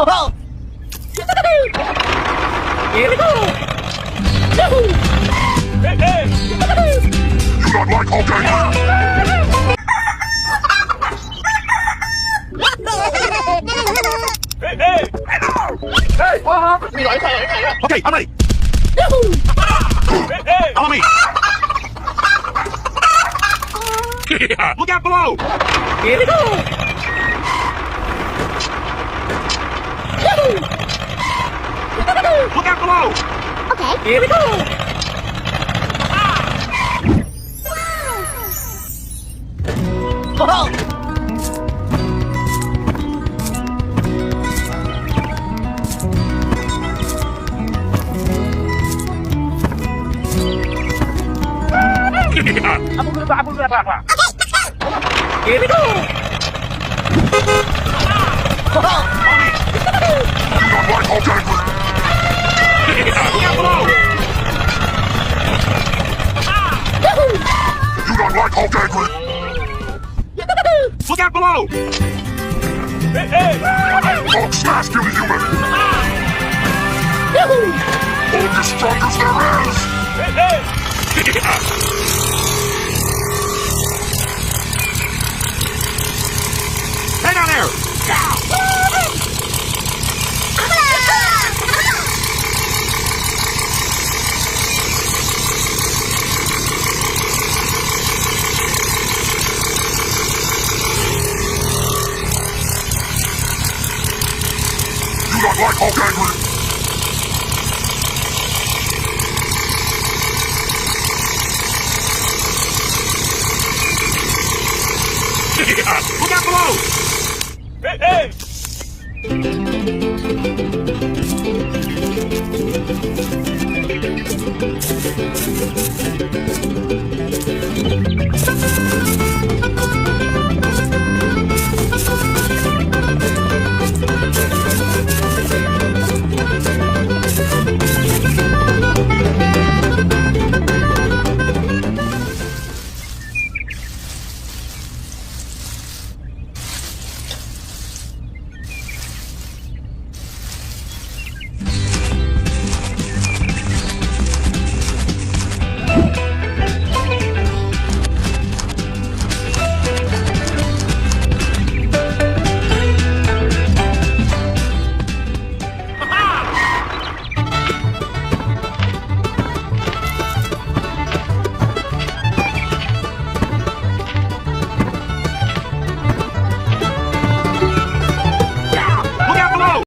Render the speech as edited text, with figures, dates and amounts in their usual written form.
Oh. Here we go. Hey, hey. You don't like all game? Hey, hey. Hey, what happened? Okay, I'm ready. Hey, hey. Follow me. Look out below. Here we go. Look out below. Okay. Here we go. Oh. Here we go. You don't like all game? Look out below. You don't like all game? Look out below. Hey, hey. Hulk smash, kill the human. Hulk is strongest there is. Hey, hey. Hey down there. You don't like Hulk angry. Look out below. Hey, hey.